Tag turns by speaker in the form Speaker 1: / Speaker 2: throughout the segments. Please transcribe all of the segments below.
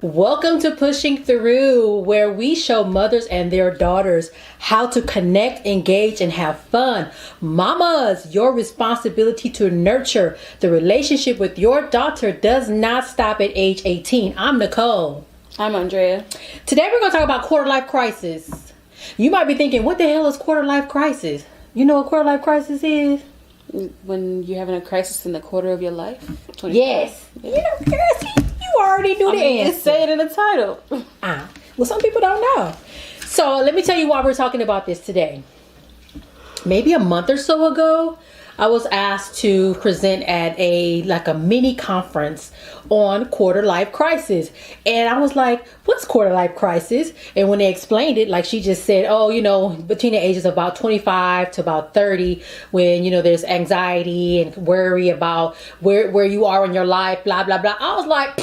Speaker 1: Welcome to Pushing Through, where we show mothers and their daughters how to connect, engage, and have fun. Mamas, your responsibility to nurture the relationship with your daughter does not stop at age 18. I'm Nicole.
Speaker 2: I'm Andrea.
Speaker 1: Today we're going to talk about quarter life crisis. You might be thinking, what the hell is quarter life crisis? You know what quarter life crisis is?
Speaker 2: When you're having a crisis in the quarter of your life? 25.
Speaker 1: Yes.
Speaker 2: Yeah.
Speaker 1: You know, girl, you already knew the answer.
Speaker 2: Say it in the title.
Speaker 1: Well, some people don't know. So let me tell you why we're talking about this today. Maybe a month or so ago, I was asked to present at a mini conference on quarter life crisis. And I was like, what's quarter life crisis? And when they explained it, like she just said, oh, you know, between the ages of about 25 to about 30, when, you know, there's anxiety and worry about where you are in your life, blah, blah, blah. I was like,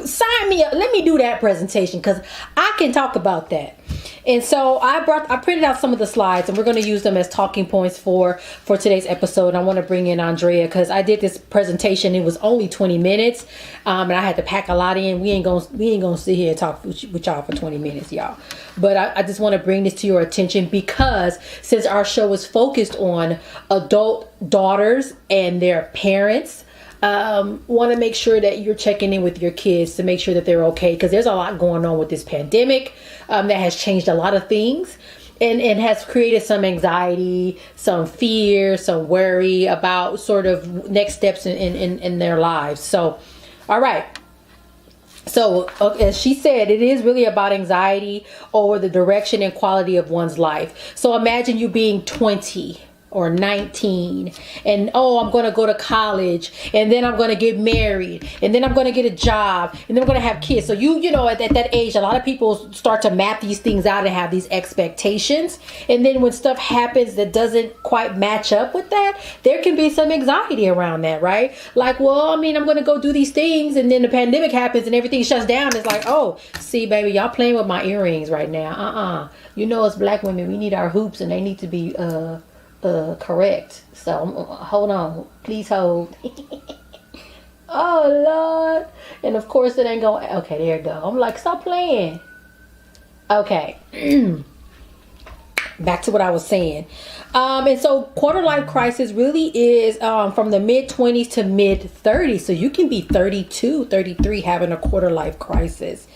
Speaker 1: sign me up. Let me do that presentation because I can talk about that. And so I printed out some of the slides and we're going to use them as talking points for today's episode. And I want to bring in Andrea because I did this presentation. It was only 20 minutes. And I had to pack a lot in. We ain't gonna sit here and talk with y'all for 20 minutes, y'all. But I just want to bring this to your attention because since our show is focused on adult daughters and their parents, want to make sure that you're checking in with your kids to make sure that they're okay, because there's a lot going on with this pandemic that has changed a lot of things and has created some anxiety, some fear, some worry about sort of next steps in their lives. So, all right. So, as she said, it is really about anxiety over the direction and quality of one's life. So imagine you being 20 or 19 and I'm going to go to college and then I'm going to get married and then I'm going to get a job and then I'm going to have kids. So you know at that age a lot of people start to map these things out and have these expectations, and then when stuff happens that doesn't quite match up with that, there can be some anxiety around that, right? Like, well, I mean, I'm going to go do these things and then the pandemic happens and everything shuts down. It's like, oh, see baby, y'all playing with my earrings right now. You know, as black women we need our hoops and they need to be correct. So hold on, please hold. Oh Lord. And of course it ain't going. Okay, there you go. I'm like, stop playing. Okay. Back to what I was saying. And so quarter life crisis really is from the mid 20s to mid 30s. So you can be 32, 33 having a quarter life crisis.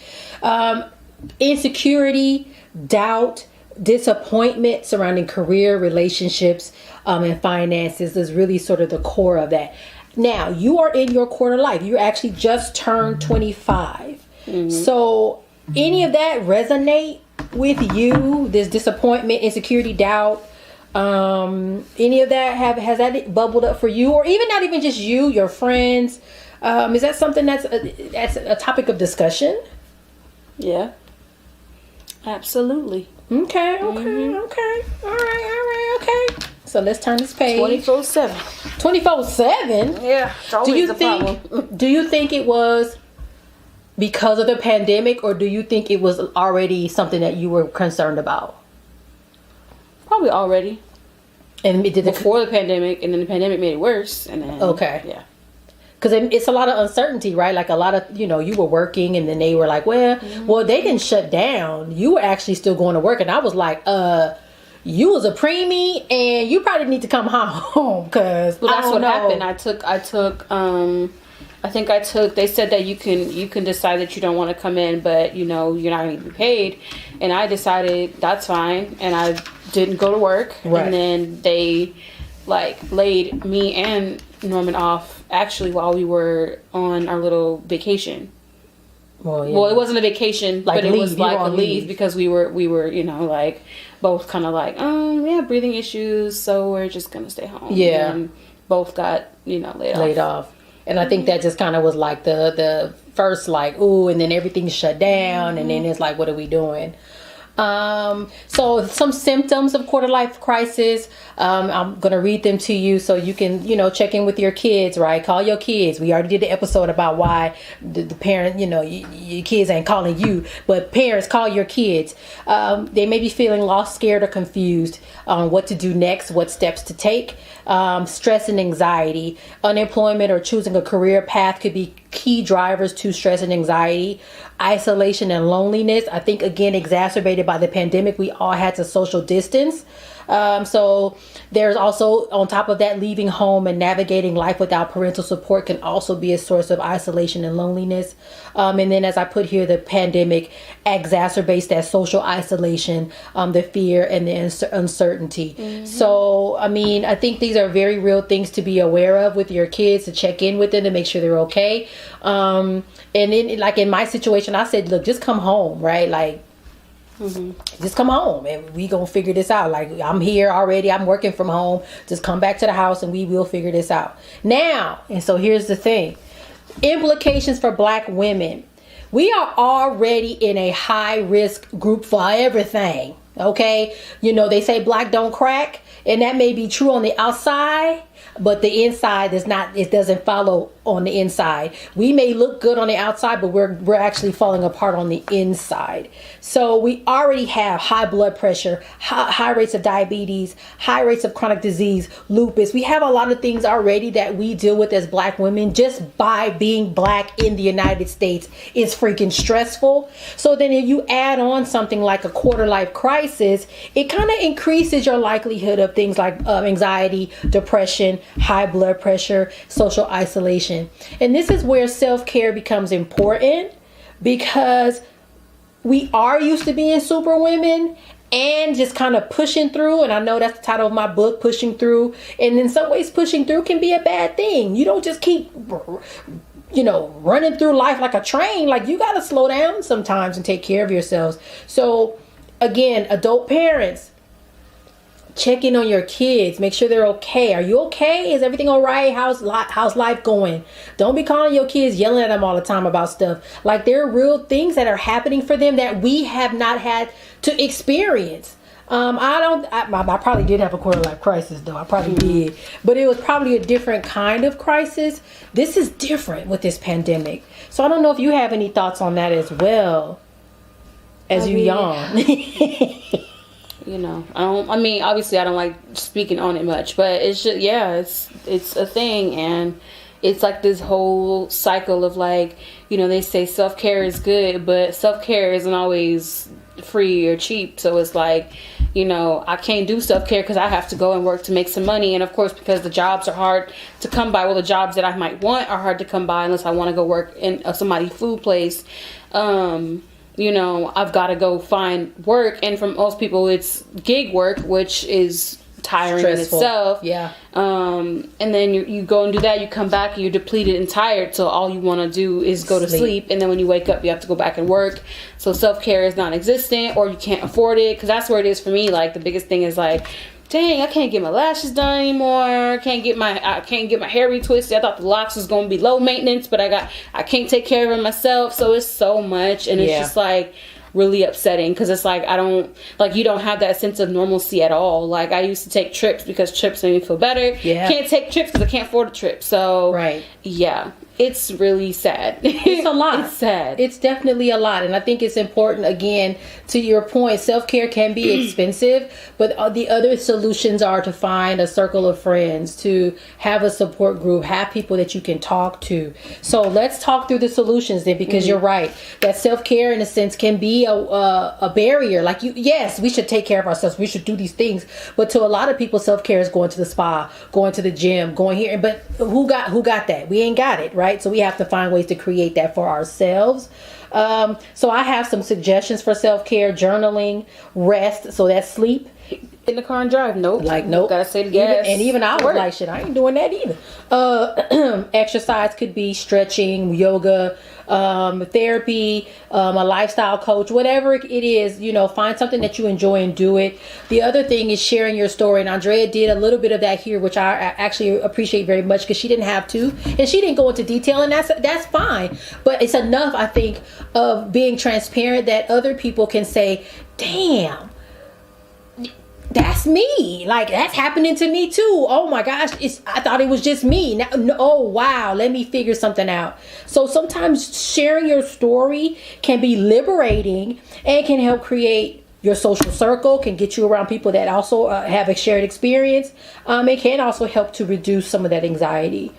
Speaker 1: Insecurity, doubt, disappointment surrounding career, relationships, and finances is really sort of the core of that. Now, you are in your quarter life. You actually just turned 25. Mm-hmm. So any of that resonate with you? This disappointment, insecurity, doubt, any of that has that bubbled up for you? Or even not even just you, your friends? Is that something that's a topic of discussion?
Speaker 2: Yeah. Absolutely.
Speaker 1: Okay.
Speaker 2: Mm-hmm.
Speaker 1: Okay. All right. Okay. So let's turn this page.
Speaker 2: 24/7.
Speaker 1: 24/7?
Speaker 2: Yeah. It's always a problem.
Speaker 1: Do you think it was because of the pandemic, or do you think it was already something that you were concerned about?
Speaker 2: Probably already.
Speaker 1: And it did
Speaker 2: before the pandemic, and then the pandemic made it worse. And then yeah.
Speaker 1: Because it's a lot of uncertainty, right? Like a lot of, you were working and then they were like, well, they didn't shut down. You were actually still going to work. And I was like, you was a preemie and you probably need to come home because
Speaker 2: that's what happened. They said that you can decide that you don't want to come in, but you're not going to be paid. And I decided that's fine. And I didn't go to work. Right. And then they laid me and Norman off actually while we were on our little vacation. Well, it wasn't a vacation, but it was like a leave because we were both kind of we have breathing issues, so we're just gonna stay home.
Speaker 1: Yeah,
Speaker 2: and both got laid off.
Speaker 1: And I think that just kind of was like the first ooh, and then everything shut down, and then it's like, what are we doing? So some symptoms of quarter life crisis, I'm going to read them to you so you can, check in with your kids, right? Call your kids. We already did the episode about why the parent, your kids ain't calling you, but parents, call your kids. They may be feeling lost, scared, or confused on what to do next, what steps to take. Stress and anxiety, unemployment or choosing a career path could be key drivers to stress and anxiety: isolation and loneliness. I think, again, exacerbated by the pandemic. We all had to social distance. So there's also, on top of that, leaving home and navigating life without parental support can also be a source of isolation and loneliness. And then, as I put here, the pandemic exacerbates that social isolation, the fear and the uncertainty. So, I mean, I think these are very real things to be aware of with your kids, to check in with them to make sure they're okay. And then, like in my situation, I said, look, just come home, right? Like, just come home and we gonna figure this out. Like, I'm here already, I'm working from home, just come back to the house and we will figure this out now. And so here's the thing: implications for Black women. We are already in a high risk group for everything. Okay, you know, they say black don't crack, and that may be true on the outside, but the inside is not. It doesn't follow on the inside. We may look good on the outside, but we're actually falling apart on the inside. So we already have high blood pressure, high rates of diabetes, high rates of chronic disease, lupus. We have a lot of things already that we deal with as Black women just by being Black in the United States. Is freaking stressful. So then if you add on something like a quarter life crisis, it kind of increases your likelihood of things like anxiety, depression, high blood pressure, social isolation. And this is where self-care becomes important, because we are used to being super women and just kind of pushing through. And I know that's the title of my book, Pushing Through. And in some ways, pushing through can be a bad thing. You don't just keep, you know, running through life like a train. Like, you got to slow down sometimes and take care of yourselves. So again, adult parents, check in on your kids. Make sure they're okay. Are you okay? Is everything all right? How's life going? Don't be calling your kids, yelling at them all the time about stuff. Like, there are real things that are happening for them that we have not had to experience. I probably did have a quarter life crisis, though. I probably did. But it was probably a different kind of crisis. This is different with this pandemic. So I don't know if you have any thoughts on that as well, as you yawn.
Speaker 2: You know, obviously I don't like speaking on it much, but it's just, yeah, it's a thing. And it's like this whole cycle of, like, you know, they say self-care is good, but self-care isn't always free or cheap. So it's like, you know, I can't do self-care because I have to go and work to make some money. And of course, because the jobs are hard to come by, well, the jobs that I might want are hard to come by unless I want to go work in somebody's food place. You know, I've got to go find work. And for most people, it's gig work, which is tiring stressful in itself.
Speaker 1: Yeah.
Speaker 2: And then you go and do that. You come back and you're depleted and tired. So all you want to do is go to sleep. And then when you wake up, you have to go back and work. So self-care is non-existent, or you can't afford it. Because that's where it is for me. Like, the biggest thing is, like, dang, I can't get my lashes done anymore. I can't get my hair retwisted. I thought the locks was gonna be low maintenance, but I can't take care of it myself. So it's so much, and it's just like really upsetting, because it's like you don't have that sense of normalcy at all. Like, I used to take trips because trips made me feel better. Yeah. Can't take trips because I can't afford a trip. So yeah. It's really sad.
Speaker 1: It's a lot.
Speaker 2: It's sad.
Speaker 1: It's definitely a lot. And I think it's important, again, to your point, self-care can be expensive, but the other solutions are to find a circle of friends, to have a support group, have people that you can talk to. So let's talk through the solutions then, because you're right. That self-care, in a sense, can be a barrier. Like, yes, we should take care of ourselves. We should do these things. But to a lot of people, self-care is going to the spa, going to the gym, going here. But who got that? We ain't got it, right? So we have to find ways to create that for ourselves. So I have some suggestions for self-care: journaling, rest. So that's sleep.
Speaker 2: In the car and drive. Nope. Gotta say the gas.
Speaker 1: Even I was like, shit, I ain't doing that either. Exercise could be stretching, yoga, therapy, a lifestyle coach, whatever it is, you know, find something that you enjoy and do it. The other thing is sharing your story. And Andrea did a little bit of that here, which I actually appreciate very much, because she didn't have to, and she didn't go into detail, and that's fine. But it's enough, I think, of being transparent that other people can say, damn, that's me. Like, that's happening to me too. Oh my gosh, I thought it was just me. Now, oh wow, let me figure something out. So sometimes sharing your story can be liberating and can help create your social circle, can get you around people that also have a shared experience. It can also help to reduce some of that anxiety.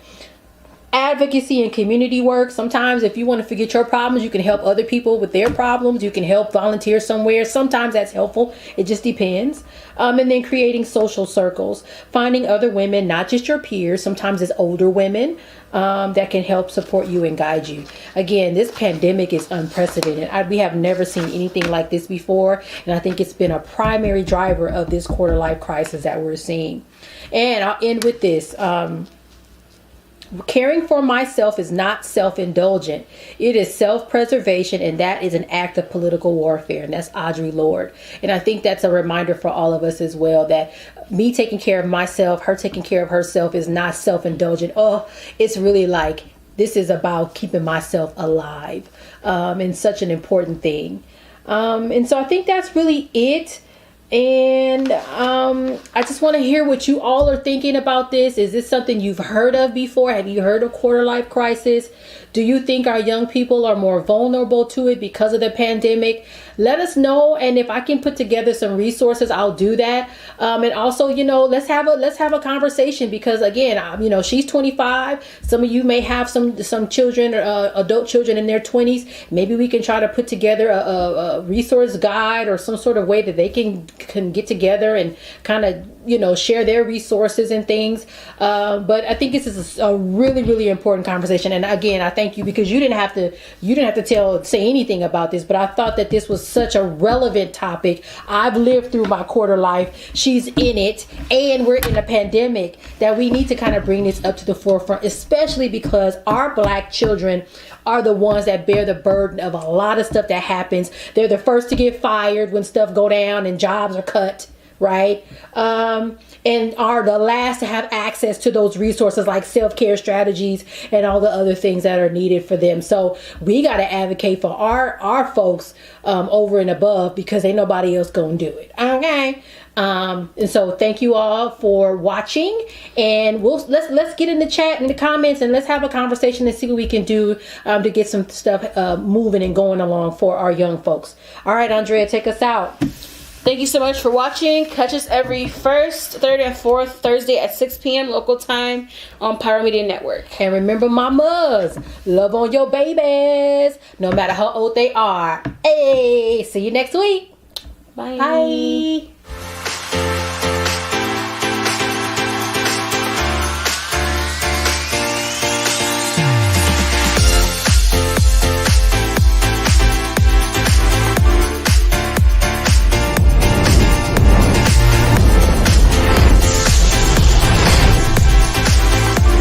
Speaker 1: advocacy and community work. Sometimes if you want to forget your problems, you can help other people with their problems. You can help volunteer somewhere. Sometimes that's helpful. It just depends. And then creating social circles, finding other women, not just your peers. Sometimes it's older women that can help support you and guide you. Again, this pandemic is unprecedented. We have never seen anything like this before. And I think it's been a primary driver of this quarter life crisis that we're seeing. And I'll end with this. Caring for myself is not self-indulgent. It is self-preservation, and that is an act of political warfare. And that's Audre Lorde. And I think that's a reminder for all of us as well, that me taking care of myself, her taking care of herself is not self-indulgent. Oh, it's really like, this is about keeping myself alive, and such an important thing. And so I think that's really it. And I just want to hear what you all are thinking about this. Is this something you've heard of before? Have you heard of quarter life crisis? Do you think our young people are more vulnerable to it because of the pandemic? Let us know, and if I can put together some resources, I'll do that. And also, let's have a conversation, because again, she's 25. Some of you may have some children, adult children in their 20s. Maybe we can try to put together a resource guide or some sort of way that they can get together and kind of share their resources and things. But I think this is a really, really important conversation. And again, I thank you, because you didn't have to say anything about this, but I thought that this was such a relevant topic. I've lived through my quarter life. She's in it, and we're in a pandemic, that we need to kind of bring this up to the forefront, especially because our Black children are the ones that bear the burden of a lot of stuff that happens. They're the first to get fired when stuff go down and jobs are cut, right? And are the last to have access to those resources like self-care strategies and all the other things that are needed for them. So we got to advocate for our folks over and above, because ain't nobody else gonna do it. Okay. And so thank you all for watching, and let's get in the chat, in the comments, and let's have a conversation and see what we can do to get some stuff moving and going along for our young folks. All right, Andrea, take us out.
Speaker 2: Thank you so much for watching. Catch us every first, third, and fourth Thursday at 6 p.m. local time on Pyro Media Network.
Speaker 1: And remember, mamas, love on your babies, no matter how old they are. Hey, see you next week.
Speaker 2: Bye.
Speaker 1: Bye.